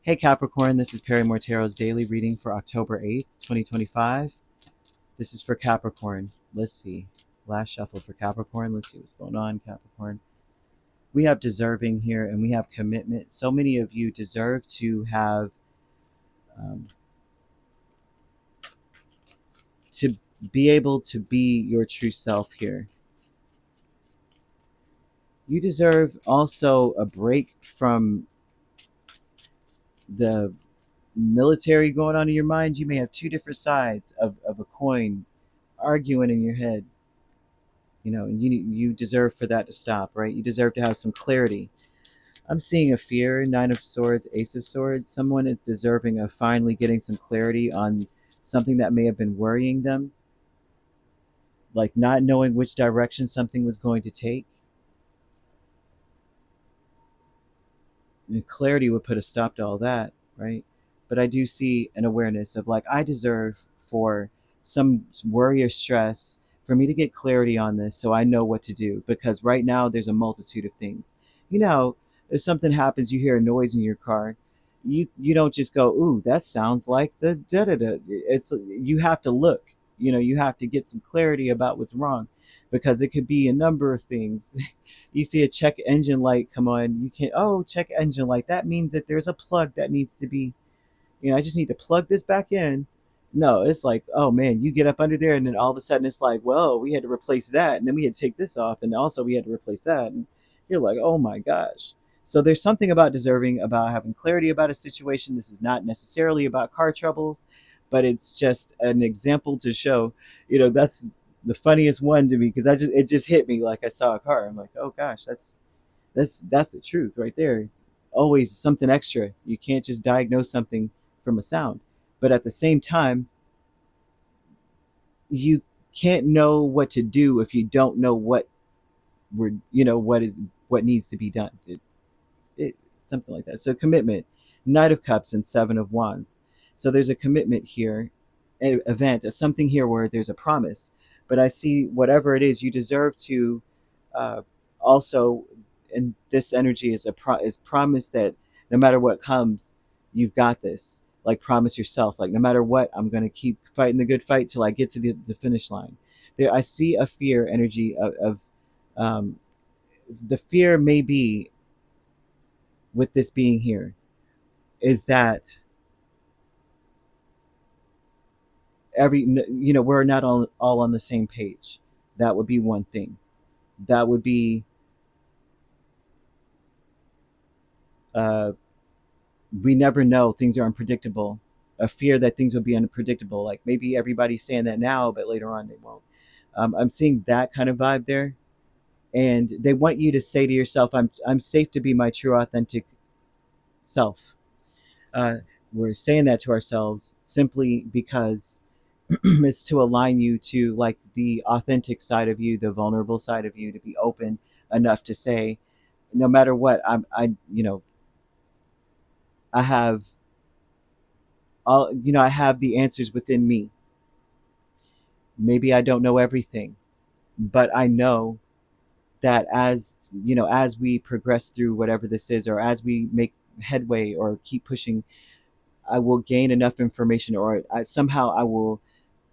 Hey Capricorn, this is Perrymore Tarot's daily reading for October 8th, 2025. This is for Capricorn. Let's see. Last shuffle for Capricorn. Let's see what's going on, Capricorn. We have deserving here and we have commitment. So many of you deserve to have, um, to be able to be your true self here. You deserve also a break from the military going on in your mind. You may have two different sides of a coin arguing in your head. And you deserve for that to stop, right? You deserve to have some clarity. I'm seeing a fear, Nine of Swords, Ace of Swords. Someone is deserving of finally getting some clarity on something that may have been worrying them, like not knowing which direction something was going to take. And clarity would put a stop to all that, right? But I do see an awareness of, like, I deserve for some worry or stress for me to get clarity on this so I know what to do. Because right now there's a multitude of things. If something happens, you hear a noise in your car, you don't just go, ooh, that sounds like the da da da. You have to look. You have to get some clarity about what's wrong, because it could be a number of things. You see a check engine light come on, you can, oh, check engine light, that means that there's a plug that needs to be, I just need to plug this back in. No, it's like, oh man, you get up under there and then all of a sudden it's like, well, we had to replace that, and then we had to take this off, and also we had to replace that, and you're like, oh my gosh. So there's something about deserving, about having clarity about a situation. This is not necessarily about car troubles, but it's just an example to show, that's the funniest one to me, because it just hit me like I saw a car. I'm like, oh gosh, that's the truth right there. Always something extra. You can't just diagnose something from a sound. But at the same time, you can't know what to do if you don't know we're what needs to be done. Something like that. So commitment, Knight of Cups and Seven of Wands. So there's a commitment here, an event, something here where there's a promise. But I see whatever it is, you deserve to also, and this energy is is promise that no matter what comes, you've got this. Like, promise yourself, like, no matter what, I'm going to keep fighting the good fight till I get to the finish line. There, I see a fear energy of um, the fear may be, with this being here, is that we're not all on the same page. That would be one thing. That would be, uh, we never know, things are unpredictable. A fear that things will be unpredictable, like maybe everybody's saying that now, but later on they won't. I'm seeing that kind of vibe there, and they want you to say to yourself, I'm safe to be my true authentic self. uh, we're saying that to ourselves simply because it's to align you to, like, the authentic side of you, the vulnerable side of you, to be open enough to say, no matter what, I have I have the answers within me. Maybe I don't know everything, but I know that as we progress through whatever this is, or as we make headway or keep pushing, I will gain enough information, or somehow I will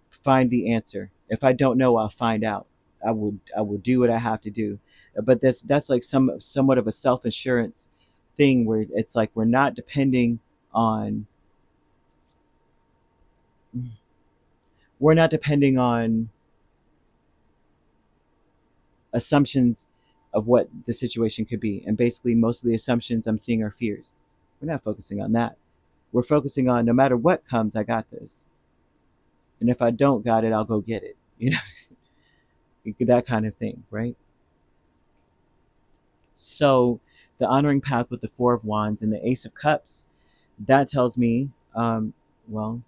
find the answer. If I don't know, I'll find out. I will do what I have to do. But that's like somewhat of a self assurance thing, where it's like on we're not depending on assumptions of what the situation could be. And basically most of the assumptions I'm seeing are fears. We're not focusing on that. We're focusing on, no matter what comes, I got this. And if I don't got it, I'll go get it. That kind of thing, right? So the honoring path with the Four of Wands and the Ace of Cups, that tells me, well,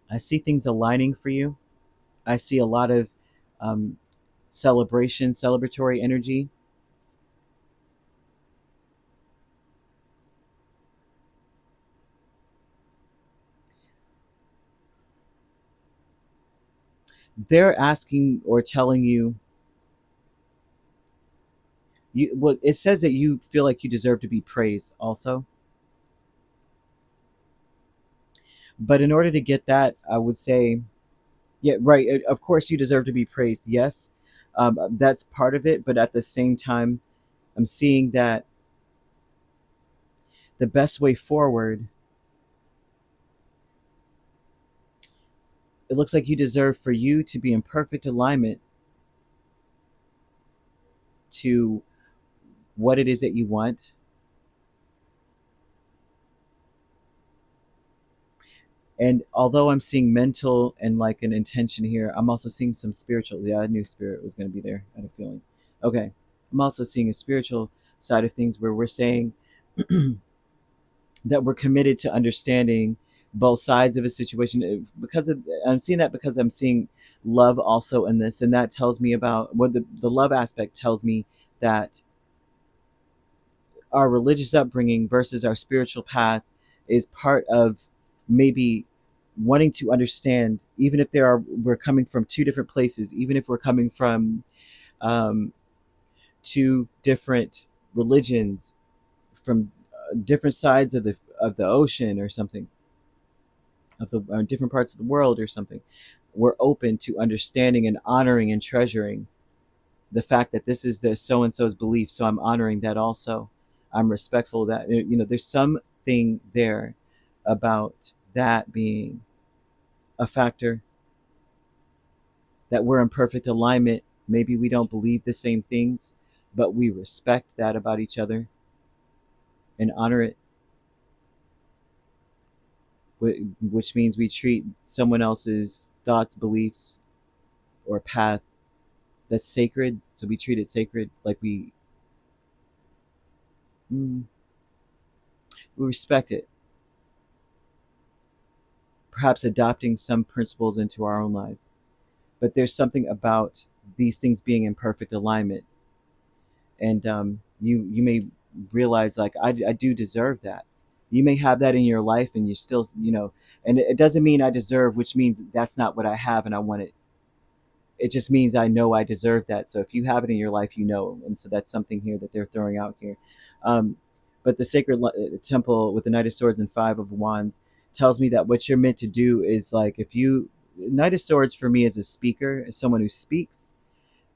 I see things aligning for you. I see a lot of um, celebratory energy. They're asking or telling you Well, it says that you feel like you deserve to be praised also. But in order to get that, I would say, yeah, right. Of course, you deserve to be praised. Yes, that's part of it. But at the same time, I'm seeing that the best way forward, it looks like you deserve for you to be in perfect alignment to what it is that you want. And although I'm seeing mental and like an intention here, I'm also seeing some spiritual. Yeah, I knew spirit was going to be there. I had a feeling. Okay. I'm also seeing a spiritual side of things where we're saying that we're committed to understanding both sides of a situation. Because of, I'm seeing that because I'm seeing love also in this. And that tells me about what the love aspect tells me that our religious upbringing versus our spiritual path is part of maybe wanting to understand, even if we're coming from two different places, even if we're coming from um, two different religions, from different sides of the ocean or something, of the different parts of the world or something. We're open to understanding and honoring and treasuring the fact that this is the so and so's belief, so I'm honoring that also. I'm respectful of that. There's something there about that being a factor, that we're in perfect alignment. Maybe we don't believe the same things, but we respect that about each other and honor it, which means we treat someone else's thoughts, beliefs, or path that's sacred. So we treat it sacred, like mm, we respect it, perhaps adopting some principles into our own lives. But there's something about these things being in perfect alignment, and you may realize, like, I do deserve that. You may have that in your life, and you still, and it doesn't mean I deserve, which means that's not what I have, and I want it. It just means I know I deserve that. So if you have it in your life, and so that's something here that they're throwing out here. Um, but the sacred temple with the Knight of Swords and Five of Wands tells me that what you're meant to do is, like, if you Knight of Swords for me is a speaker, as someone who speaks,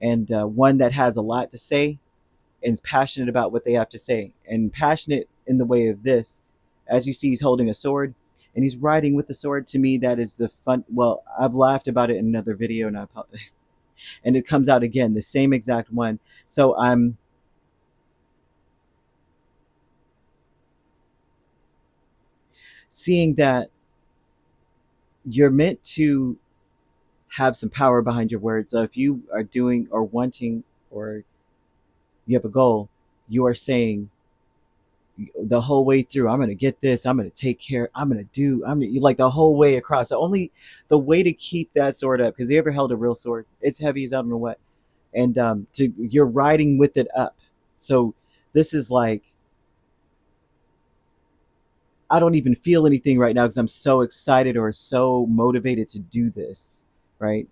and one that has a lot to say and is passionate about what they have to say, and passionate in the way of this. As you see, he's holding a sword and he's riding with the sword. To me, that is the fun. Well, I've laughed about it in another video, and and it comes out again, the same exact one. So I'm seeing that you're meant to have some power behind your words. So if you are doing or wanting, or you have a goal, you are saying the whole way through, I'm going to get this, I'm going to take care, I'm going to do, I'm gonna, like, the whole way across. The way to keep that sword up, because you ever held a real sword, it's heavy as I don't know what, and you're riding with it up. So this is like, I don't even feel anything right now because I'm so excited or so motivated to do this, right?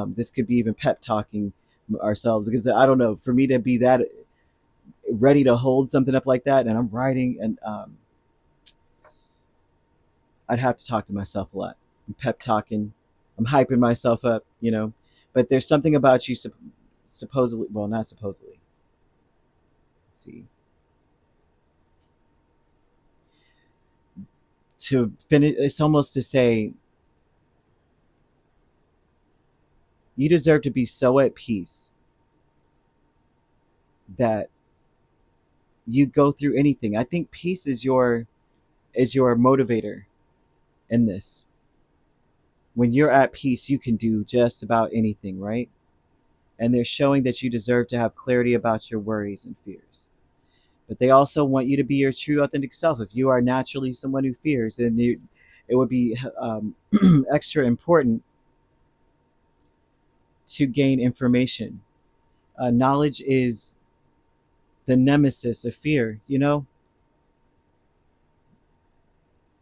This could be even pep talking ourselves, because I don't know, for me to be that ready to hold something up like that, and I'm writing, and I'd have to talk to myself a lot. I'm pep talking, I'm hyping myself up. But there's something about you, supposedly, well, not supposedly. Let's see. To finish, it's almost to say you deserve to be so at peace that you go through anything. I think peace is your motivator in this. When you're at peace, you can do just about anything, right? And they're showing that you deserve to have clarity about your worries and fears. But they also want you to be your true, authentic self. If you are naturally someone who fears, then it would be extra important to gain information. Knowledge is the nemesis of fear.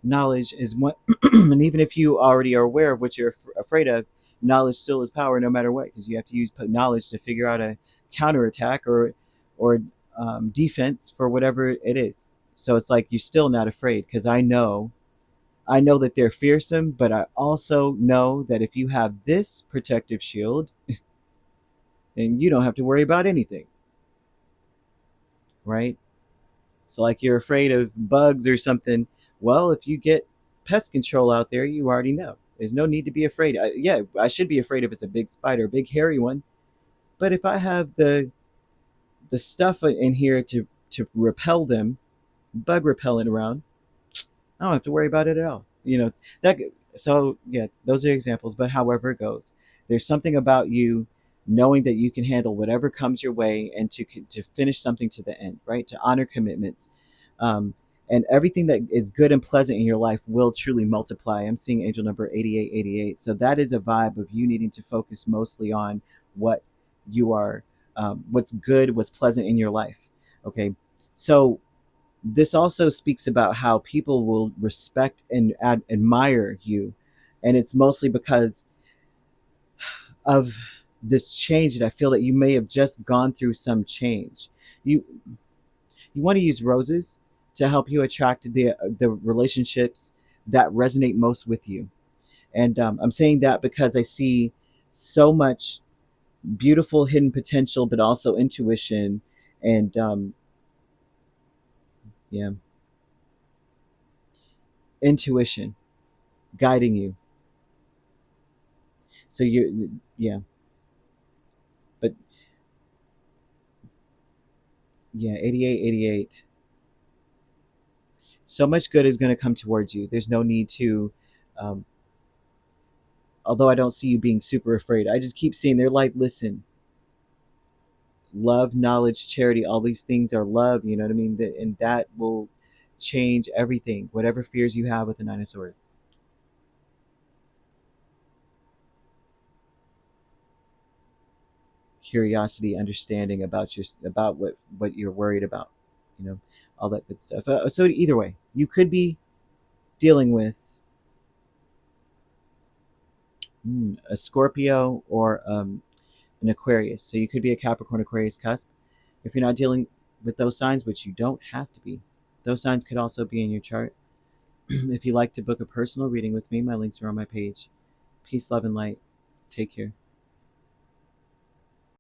Knowledge is what, and even if you already are aware of what you're afraid of, knowledge still is power no matter what, because you have to use knowledge to figure out a counterattack, or defense for whatever it is. So it's like you're still not afraid because I know that they're fearsome, but I also know that if you have this protective shield, then you don't have to worry about anything, right? So like you're afraid of bugs or something. Well, if you get pest control out there, you already know. There's no need to be afraid. Yeah, I should be afraid if it's a big spider, a big hairy one. But if I have the stuff in here to repel them, bug repellent around, I don't have to worry about it at all. That. So yeah, those are examples. But however it goes, there's something about you knowing that you can handle whatever comes your way and to finish something to the end, right? To honor commitments, um, and everything that is good and pleasant in your life will truly multiply. I'm seeing angel number 8888. So that is a vibe of you needing to focus mostly on what you are, what's good, what's pleasant in your life. Okay, so this also speaks about how people will respect and admire you, and it's mostly because of this change that I feel that you may have just gone through some change. You want to use roses to help you attract the relationships that resonate most with you, and I'm saying that because I see so much beautiful hidden potential, but also intuition, and yeah, intuition guiding you. So you, yeah, but yeah, 88, 88. So much good is going to come towards you. There's no need to, um, although I don't see you being super afraid. I just keep seeing they're like, listen, love, knowledge, charity, all these things are love. You know what I mean? And that will change everything, whatever fears you have with the Nine of Swords. Curiosity, understanding about about what you're worried about, you know, all that good stuff. So either way, you could be dealing with a Scorpio or an Aquarius. So you could be a Capricorn, Aquarius cusp. If you're not dealing with those signs, which you don't have to be, those signs could also be in your chart. If you'd like to book a personal reading with me, my links are on my page. Peace, love, and light. Take care.